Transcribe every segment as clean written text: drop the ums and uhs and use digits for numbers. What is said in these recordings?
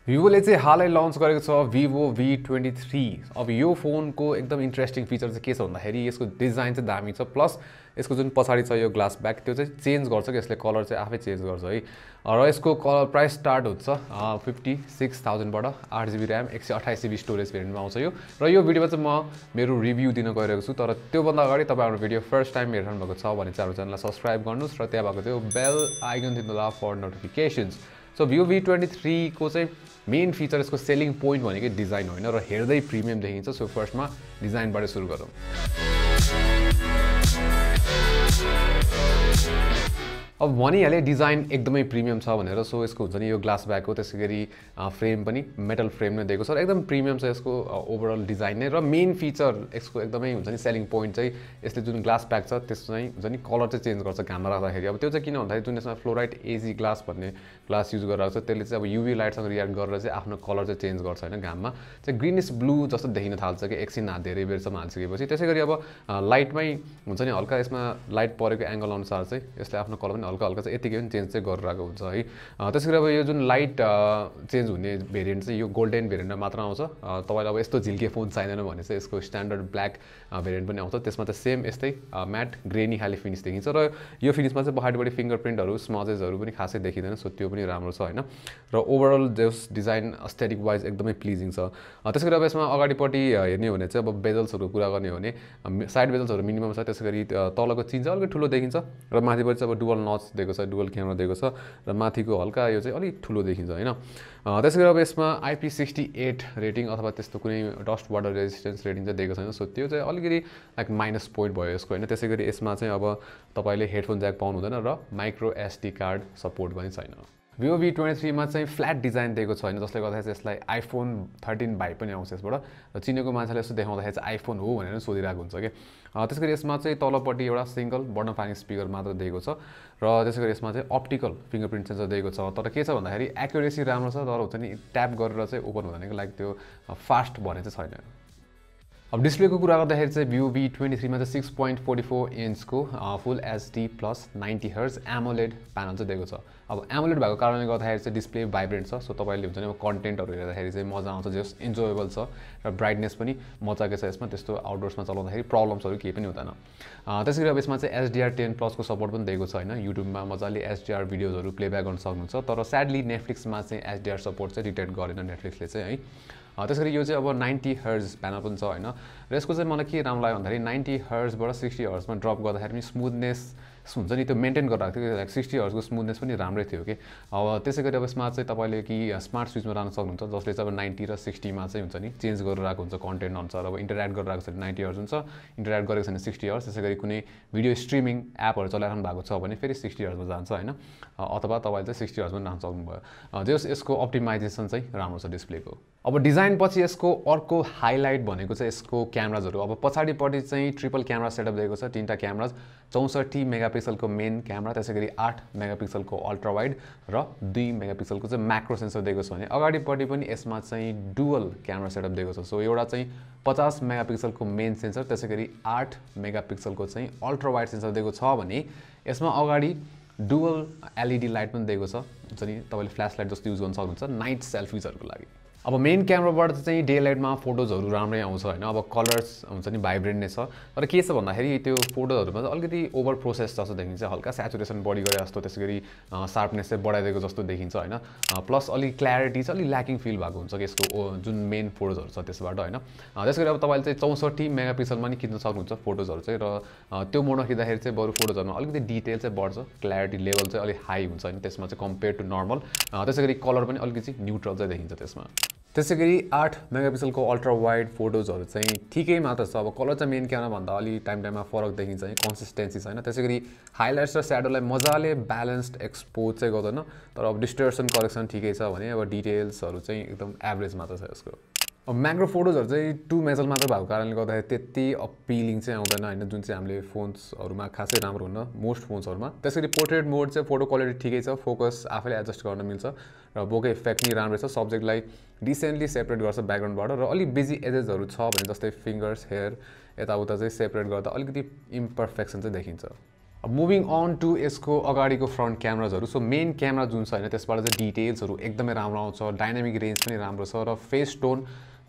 भिभोले चाहिँ हालै लन्च गरेको छ Vivo V23। अब यो फोनको एकदम इन्ट्रेस्टिङ फिचर चाहिँ के छ भन्दाखेरि यसको डिजाइन चाहिँ दामी छ, प्लस यसको जुन पछाडी छ यो ग्लास ब्याक त्यो चाहिँ चेन्ज गर्छ कि यसले कलर चाहिँ आफै चेन्ज गर्छ है। र यसको कलर प्राइस स्टार्ट हुन्छ 56,000 बाट 8GB र्याम 128GB स्टोरेज भेरिएन्टमा आउँछ यो। र यो भिडियोमा चाहिँ म मेरो रिभ्यू दिन गइरहेको छु, तर त्योभन्दा अगाडि तपाईँ हाम्रो भिडियो फर्स्ट टाइम हेरिरहनु भएको छ भने चाहिँ हाम्रो च्यानललाई सब्स्क्राइब गर्नुहोस् र त्यहाँ भएको त्यो बेल आइकन थिच्नुहोला for notifications. So Vivo V23 को चाहिँ मेन फिचर यसको सेलिङ पोइन्ट भनेकै डिजाइन होइन र हेर्दै प्रिमियम देखिन्छ। सो फर्स्टमा डिजाइनबाट सुरु गरौँ। अब भनिहालेँ डिजाइन एकदमै प्रिमियम छ भनेर। सो यसको हुन्छ नि यो ग्लास ब्याक हो, त्यसैगरी फ्रेम पनि मेटल फ्रेम नै दिएको छ र एकदम प्रिमियम छ यसको ओभरअल डिजाइन नै। र मेन फिचर यसको एकदमै हुन्छ नि सेलिङ पोइन्ट चाहिँ यसले जुन ग्लास ब्याक छ त्यसको चाहिँ हुन्छ नि कलर चाहिँ चेन्ज गर्छ घाममा राख्दाखेरि। अब त्यो चाहिँ किन भन्दाखेरि जुन यसमा फ्लोराइट AG ग्लास भन्ने ग्लास युज गरेर छ त्यसले चाहिँ अब युभी लाइटसँग रियाक्ट गरेर चाहिँ आफ्नो कलर चाहिँ चेन्ज गर्छ होइन, घाममा चाहिँ ग्रिनिश ब्लू जस्तो देखिन थाल्छ कि एकछिन धेरै बेरसम्म हालिसकेपछि। त्यसै गरी अब लाइटमै हुन्छ नि हल्का यसमा लाइट परेको एङ्गल अनुसार चाहिँ यसले आफ्नो कलर पनि हल्का हल्का चाहिँ यतिकै पनि चेन्ज चाहिँ गरिरहेको हुन्छ है। त्यसै गरी अब यो जुन लाइट चेन्ज हुने भेरिएन्ट चाहिँ यो गोल्डन भेरिएन्टमा मात्र आउँछ। तपाईँलाई अब यस्तो झिल्के फोन चाहिँदैन भने चाहिँ यसको स्ट्यान्डर्ड ब्ल्याक भेरिएन्ट पनि आउँछ, त्यसमा चाहिँ सेम यस्तै म्याट ग्रेनी खाले फिनिस देखिन्छ र यो फिनिसमा चाहिँ पछाडिपट्टि फिङ्गरप्रिन्टहरू स्मजेसहरू पनि खासै देखिँदैन। सो त्यो पनि राम्रो छ होइन। र ओभरअल जस डिजाइन एस्थेटिक वाइज एकदमै प्लिजिङ छ। त्यसै गरी अब यसमा अगाडिपट्टि हेर्ने हो भने चाहिँ अब बेजल्सहरूको कुरा गर्ने हो भने साइड बेजल्सहरू मिनिमम छ, त्यसै गरी तलको चिन चाहिँ अलिकति ठुलो देखिन्छ र माथिपट्टि चाहिँ अब डुअल नच दिएको छ, डुअल क्यामेरा दिएको छ र माथिको हल्का यो चाहिँ अलिक ठुलो देखिन्छ होइन। त्यसै गरी अब यसमा IP68 रेटिङ अथवा त्यस्तो कुनै डस्ट वाटर रेजिस्टेन्स रेटिङ चाहिँ दिएको छैन। सो त्यो चाहिँ अलिकति लाइक माइनस पोइन्ट भयो यसको होइन। त्यसै गरी यसमा चाहिँ अब तपाईँले हेडफोन ज्याक पाउनु हुँदैन र माइक्रो SD कार्ड सपोर्ट पनि छैन। Vivo V23 मा चाहिँ फ्ल्याट डिजाइन दिएको छैन, जसले गर्दाखेरि चाहिँ यसलाई iPhone 13 भाइ पनि आउँछ यसबाट र चिनेको मान्छेले यसो देखाउँदाखेरि चाहिँ आइफोन हो भनेर सोधिरहेको हुन्छ कि। त्यसै गरी यसमा चाहिँ तलपट्टि एउटा सिङ्गल बटन फाइनिङ स्पिकर मात्र दिएको छ र त्यसै गरी यसमा चाहिँ अप्टिकल फिङ्गरप्रिन्ट सेन्सर दिएको छ। तर के छ भन्दाखेरि एक्युरेसी राम्रो छ, तर हुन्छ नि ट्याप गरेर चाहिँ ओपन हुँदैन कि लाइक त्यो फास्ट भने चाहिँ छैन। अब डिस्प्लेको कुरा गर्दाखेरि चाहिँ Vivo V23 मा चाहिँ 6.44 इन्चको फुल HD plus 90Hz AMOLED panel चाहिँ दिएको छ। अब AMOLED भएको कारणले गर्दाखेरि चाहिँ डिस्प्ले भाइब्रेन्ट छ। सो तपाईँले हुन्छ नि अब कन्टेन्टहरू हेर्दाखेरि चाहिँ मजा आउँछ, जस इन्जोयबल छ र ब्राइटनेस पनि मजाकै छ यसमा, त्यस्तो आउटडोर्समा चलाउँदाखेरि प्रब्लम्सहरू केही पनि हुँदैन। त्यसै गरी अब यसमा चाहिँ SDR10 प्लसको सपोर्ट पनि दिएको छ होइन। युट्युबमा मजाले SDR भिडियोजहरू प्लेब्याक गर्न सक्नुहुन्छ, तर स्याडली नेटफ्लिक्समा चाहिँ SDR सपोर्ट चाहिँ डिटेक्ट गरेन नेटफ्लिक्सले चाहिँ है। त्यसै गरी यो चाहिँ अब 90Hz प्यानल पनि छ होइन। र यसको चाहिँ मलाई के राम्रो लाग्यो भन्दाखेरि 90Hz बाट 60Hz मा ड्रप गर्दाखेरि पनि स्मुथनेस हुन्छ नि त्यो मेन्टेन गरेर राख्थ्यो कि लाइक 60Hz को स्मुथनेस पनि राम्रै थियो कि। अब त्यसै गरी अब यसमा चाहिँ तपाईँले कि स्मार्ट स्विचमा राख्न सक्नुहुन्छ, जसले चाहिँ अब 90 र 60 मा चाहिँ हुन्छ नि चेन्ज गरिरहेको हुन्छ कन्टेन्ट अनुसार। अब इन्टरेक्ट गरिरहेको छ भने 90Hz हुन्छ, इन्टरेक्ट गरेको छैन 60Hz। त्यसै गरी कुनै भिडियो स्ट्रिमिङ एपहरू चलाइरहनु भएको छ भने फेरि 60Hz मा जान्छ होइन, अथवा तपाईँले चाहिँ 60Hz मा राख्न सक्नुभयो। जस यसको अप्टिमाइजेसन चाहिँ राम्रो छ डिस्प्लेको। अब डिजाइन पछि यसको अर्को हाइलाइट भनेको चाहिँ यसको क्यामेराजहरू। अब पछाडिपट्टि चाहिँ ट्रिपल क्यामेरा सेटअप दिएको छ, 3टा क्यामेराज 64 मेगापिक्सलको मेन क्यामेरा, त्यसै गरी 8 मेगापिक्सलको अल्ट्रा वाइड र 2 मेगापिक्सलको चाहिँ म्याक्रो सेन्सर दिएको छ भने अगाडिपट्टि पनि यसमा चाहिँ डुअल क्यामेरा सेटअप दिएको छ। सो एउटा चाहिँ 50 मेगापिक्सलको मेन सेन्सर, त्यसै गरी 8 मेगापिक्सलको चाहिँ अल्ट्रा वाइड सेन्सर दिएको छ भने यसमा अगाडि डुअल LED लाइट पनि दिएको छ, हुन्छ नि तपाईँले फ्ल्यास लाइट जस्तो युज गर्न सक्नुहुन्छ नाइट सेल्फिजहरूको लागि। अब मेन क्यामेराबाट चाहिँ डे लाइटमा फोटोजहरू राम्रै आउँछ होइन। अब कलर्स हुन्छ नि भाइब्रेन्ट नै छ, तर के छ भन्दाखेरि त्यो फोटोहरूमा चाहिँ अलिकति ओभर प्रोसेस जस्तो देखिन्छ, हल्का सेचुरेसन बढी गरे जस्तो, त्यसै गरी सार्पनेस चाहिँ बढाइदिएको जस्तो देखिन्छ होइन। प्लस अलिक क्ल्यारिटी चाहिँ अलिक ल्याकिङ फिल भएको हुन्छ कि यसको जुन मेन फोटोजहरू छ त्यसबाट होइन। त्यसै गरी अब तपाईँले चाहिँ 64 मेगापिक्सलमा नि खिच्न सक्नुहुन्छ फोटोजहरू चाहिँ, र त्यो मोडमा खिच्दाखेरि चाहिँ बरु फोटोजहरूमा अलिकति डिटेल चाहिँ बढ्छ, क्ल्यारिटी लेभल चाहिँ अलिक हाई हुन्छ होइन त्यसमा चाहिँ कम्पेयर टु नर्मल। त्यसै गरी कलर पनि अलिकति न्युट्रल चाहिँ देखिन्छ त्यसमा। त्यसै गरी 8 मेगापिक्सलको अल्ट्रा वाइड फोटोजहरू चाहिँ ठिकै मात्र छ। अब कलर चाहिँ मेन क्यामेरा भन्दा अलि टाइममा फरक देखिन्छ है, कन्सिस्टेन्सी छैन। त्यसै गरी हाइलाइट्स र स्याडोलाई मजाले ब्यालेन्स्ड एक्सपोज चाहिँ गर्दैन, तर अब डिस्टर्सन करेक्सन ठिकै छ भने अब डिटेल्सहरू चाहिँ एकदम एभरेज मात्र छ यसको। अब म्याक्रो फोटोजहरू चाहिँ 2 मेगापिक्सल मात्र भएको कारणले गर्दाखेरि त्यति अपिलिङ चाहिँ आउँदैन होइन, जुन चाहिँ हामीले फोन्सहरूमा खासै राम्रो हुन्न मोस्ट फोन्सहरूमा। त्यसरी पोर्ट्रेट मोड चाहिँ फोटो क्वालिटी ठिकै छ, फोकस आफैले एडजस्ट गर्न मिल्छ र बोके इफेक्ट नि राम्रो छ, सब्जेक्टलाई डिसेन्टली सेपरेट गर्छ ब्याकग्राउन्डबाट। र अलिक बिजी एजेसहरू छ भने जस्तै फिङ्गर्स हेयर यताउता चाहिँ सेपरेट गर्दा अलिकति इम्पर्फेक्सन चाहिँ देखिन्छ। मुभिङ अन टु यसको अगाडिको फ्रन्ट क्यामेराजहरू सो मेन क्यामेरा जुन छ हैन त्यसबाट चाहिँ डिटेल्सहरू एकदमै राम्रो आउँछ डाइनामिक रेन्ज पनि राम्रो छ र फेस टोन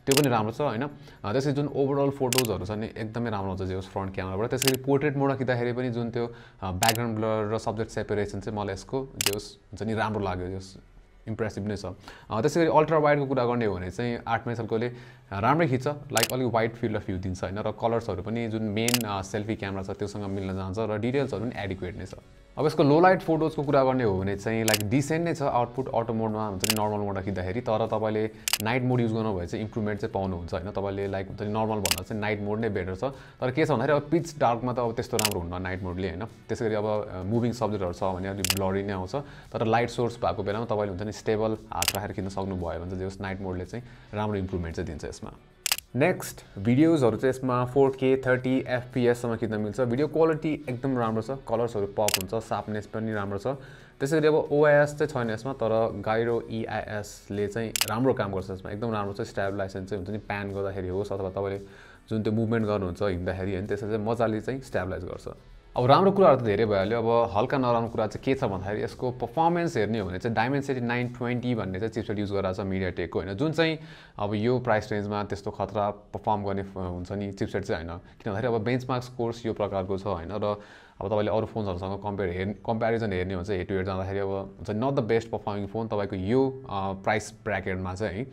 त्यो पनि राम्रो छ हैन त्यसै जुन ओभरअल फोटोजहरू छ नि एकदमै राम्रो आउँछ जे फ्रन्ट क्यामेराबाट त्यसैले पोर्ट्रेट मोडमा खिच्दाखेरि पनि जुन त्यो ब्याकग्राउन्ड ब्लर र सब्जेक्ट सेपरेसन चाहिँ मलाई यसको जे हुन्छ नि राम्रो लाग्यो जस इम्प्रेसिभ नै छ त्यसैगरी अल्ट्रा वाइडको कुरा गर्ने हो भने चाहिँ 8 मेगापिक्सलकोले राम्रै खिच्छ लाइक अलिक वाइड फिल्ड अफ भ्यू दिन्छ हैन र कलर्सहरू पनि जुन मेन सेल्फी क्यामेरा छ त्योसँग मिल्न जान्छ र डिटेल्सहरू पनि एडिक्वेट नै छ अब यसको लो लाइट फोटोजको कुरा गर्ने हो भने चाहिँ लाइक डिसेन्ट नै छ आउटपुट अटो मोडमा हुन्छ नि नर्मल मोडमा खिच्दाखेरि तर तपाईले नाइट मोड युज गर्नु भए चाहिँ इम्प्रुभमेन्ट चाहिँ पाउनुहुन्छ हैन तपाईले लाइक हुन्छ नि नर्मल भन्दा चाहिँ नाइट मोड नै बेटर छ तर के छ भन्दाखेरि अब पिच डार्कमा त अब त्यस्तो राम्रो हुन्न नाइट मोडले हैन त्यसैगरी अब मुभिङ सब्जेक्टहरु छ भने अलि ब्लरी नै आउँछ तर लाइट सोर्स भएको बेलामा तपाईले हुन्छ नि स्टेबल हात राखेर खिच्न सक्नु भयो भने चाहिँ जस नाइट मोडले चाहिँ राम्रो इम्प्रुभमेन्ट चाहिँ दिन्छ यसमा नेक्स्ट भिडियोजहरु चाहिँ यसमा 4K 30 FPS सम्म खिच्न मिल्छ भिडियो क्वालिटी एकदम राम्रो छ कलर्सहरु पप हुन्छ शार्पनेस पनि राम्रो छ त्यसैगरी अब OIS चाहिँ छैन यसमा तर गाइरो EIS ले चाहिँ राम्रो काम गर्छ यसमा एकदम राम्रो छ स्टेबलाइजेसन चाहिँ हुन्छ नि प्यान गर्दाखेरि होस् अथवा तपाईले जुन त्यो मुभमेन्ट गर्नुहुन्छ हिँड्दाखेरि हैन त्यसले चाहिँ मजाले चाहिँ स्टेबलाइज गर्छ अब राम्रो कुराहरु त धेरै भइहाल्यो अब हल्का नराम्रो कुरा चाहिँ के छ भन्दाखेरि यसको परफर्मेन्स हेर्ने हो भने चाहिँ Dimensity 920 भन्ने चाहिँ चिपसेट युज गरेर छ MediaTek को हैन जुन चाहिँ अब यो प्राइस रेन्जमा त्यस्तो खतरा परफर्म गर्ने हुन्छ नि चिपसेट चाहिँ हैन किन भन्दाखेरि अब बेन्चमार्क स्कोर्स यो प्रकारको छ हैन र अब तपाईले अरु फोन्सहरुसँग कम्पेरिजन हेर्ने हो भने हेड टु हेड जाँदाखेरि अब हुन्छ not the best performing phone तपाईको यो प्राइस ब्र्याकेटमा चाहिँ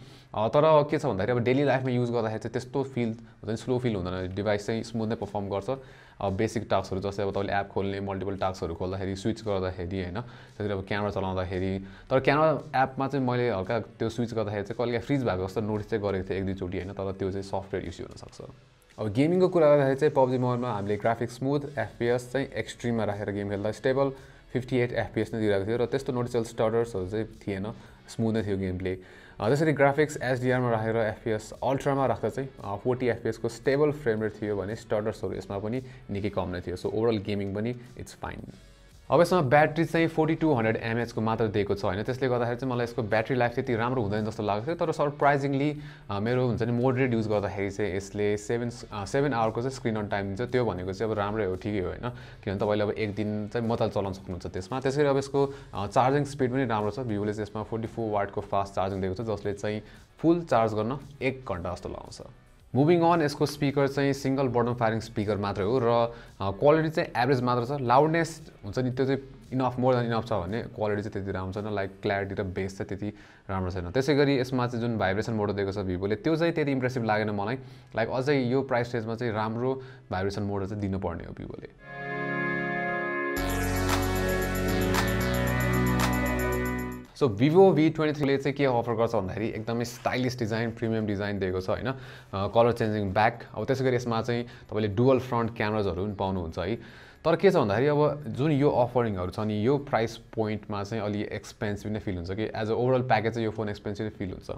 तर के छ भन्दाखेरि अब डेली लाइफमा युज गर्दाखेरि चाहिँ त्यस्तो फिल हुन्छ नि स्लो फिल हुँदैन डिभाइस चाहिँ स्मुथ नै परफर्म गर्छ अब बेसिक टास्कहरु जस्तै अब तपाईले एप खोल्ने मल्टिपल टास्कहरु खोल्दाखेरि स्विच गर्दाखेरि हैन त्यसरी अब क्यामेरा चलाउँदाखेरि तर क्यामेरा एपमा चाहिँ मैले हल्का त्यो स्विच गर्दाखेरि चाहिँ कहिले फ्रिज भएको जस्तो नोटिस चाहिँ गरेको थिएँ एक दुई चोटी हैन तर त्यो चाहिँ सफ्टवेयर इस्यु हुन सक्छ अब गेमिङको कुरा गर्दाखेरि चाहिँ PUBG मोडमा हामीले ग्राफिक्स स्मुथ FPS चाहिँ एक्सट्रिममा राखेर गेम खेल्दा स्टेबल 58 FPS नै दिइरहेको थियो र त्यस्तो नोटिसेबल स्टडर्सहरु चाहिँ थिएन स्मुथ नै थियो गेम प्ले त्यसरी ग्राफिक्स HDR मा राखेर FPS अल्ट्रामा राख्दा चाहिँ 40 FPS को स्टेबल फ्रेम रेट थियो भने स्टडर्सहरु यसमा पनि निकै कम नै थियो सो ओभरअल गेमिङ पनि इट्स फाइन अब यसमा ब्याट्री चाहिँ 4200 mAh को मात्र दिएको छ हैन त्यसले गर्दाखेरि चाहिँ मलाई यसको ब्याट्री लाइफ त्यति राम्रो हुँदैन जस्तो लाग्छ तर सरप्राइजिङली मेरो हुन्छ नि मोडरेट युज गर्दाखेरि चाहिँ यसले 7 आवर को चाहिँ स्क्रिन अन टाइम दिन्छ त्यो भनेको चाहिँ अब राम्रै हो ठिकै हो हैन किनभने तपाईले अब एक दिन चाहिँ मजाले चलाउन सक्नुहुन्छ त्यसमा त्यसैले अब यसको चार्जिङ स्पिड पनि राम्रो छ भिभोले चाहिँ यसमा 44 वाट को फास्ट चार्जिङ दिएको छ जसले चाहिँ फुल चार्ज गर्न 1 घण्टा जस्तो लाग्छ मुभिङ अन यसको स्पिकर चाहिँ सिंगल बटन फायरिङ स्पिकर मात्रै हो र क्वालिटी चाहिँ एभरेज मात्र छ लाउडनेस हुन्छ नि त्यो चाहिँ इनफ मोर देन इनफ छ भने क्वालिटी चाहिँ त्यति राम्रो छैन लाइक क्ल्यारिटी र बेस चाहिँ त्यति राम्रो छैन त्यसैगरी यसमा चाहिँ जुन भाइब्रेसन मोड दिएको छ भिभोले त्यो चाहिँ त्यति इम्प्रेसिभ लागेन मलाई लाइक अझै यो प्राइस रेन्जमा चाहिँ राम्रो भाइब्रेसन मोड चाहिँ दिनुपर्ने हो भिभोले सो Vivo V23 ले चाहिँ के अफर गर्छ भन्दाखेरि एकदमै स्टाइलिश डिजाइन प्रिमियम डिजाइन दिएको छ हैन कलर चेन्जिङ ब्याक अब त्यसैगरी यसमा चाहिँ तपाईले डुअल फ्रन्ट क्यामेराजहरु पनि पाउनुहुन्छ है तर के छ भन्दाखेरि अब जुन यो अफरिङहरु छ नि यो प्राइस पोइन्टमा चाहिँ अलि एक्सपेन्सिभ नै फिल हुन्छ कि एज अ ओभरअल प्याकेज चाहिँ यो फोन एक्सपेन्सिभ फिल हुन्छ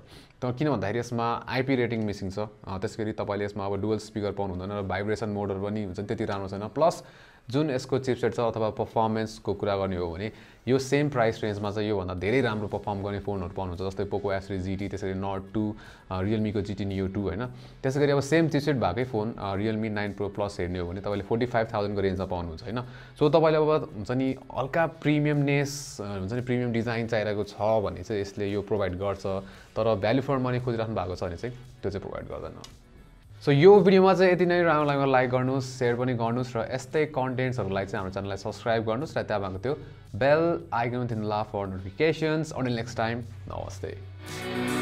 तर किन भन्दाखेरि यसमा IP रेटिङ मिसिङ छ त्यसैगरी तपाईले यसमा अब डुअल स्पिकर पाउनु हुँदैन र भाइब्रेसन मोडहरु पनि हुन्छ त्यति राम्रो छैन प्लस जुन यसको चिपसेट छ अथवा परफर्मेन्सको कुरा गर्ने हो भने यो सेम प्राइस रेन्जमा चाहिँ यो भन्दा धेरै राम्रो परफर्म गर्ने फोनहरु पाउनुहुन्छ जस्तै Poco S3 GT त्यसैगरी Note 2 Realme को GT Neo 2 हैन त्यसैगरी अब सेम चिपसेट भएकै फोन Realme 9 Pro Plus हेर्ने हो भने तपाईले 45000 को रेन्जमा पाउनुहुन्छ हैन सो तपाईले अब हुन्छ नि हल्का प्रिमियमनेस हुन्छ नि प्रिमियम डिजाइन चाहिरहेको छ भने चाहिँ यसले यो प्रोवाइड गर्छ तर भ्यालु फर मनी खोजिराख्नु भएको छ भने चाहिँ त्यो चाहिँ प्रोवाइड गर्दैन सो यो भिडियोमा चाहिँ यति नै राम्रो लाग्यो लाइक गर्नुस् शेयर पनि गर्नुस् र यस्तै कन्टेन्ट्सहरुलाई चाहिँ हाम्रो च्यानललाई सब्स्क्राइब गर्नुस् र त्यहाँ भएको त्यो बेल आइकन थिच्नुला for notifications until next time नमस्ते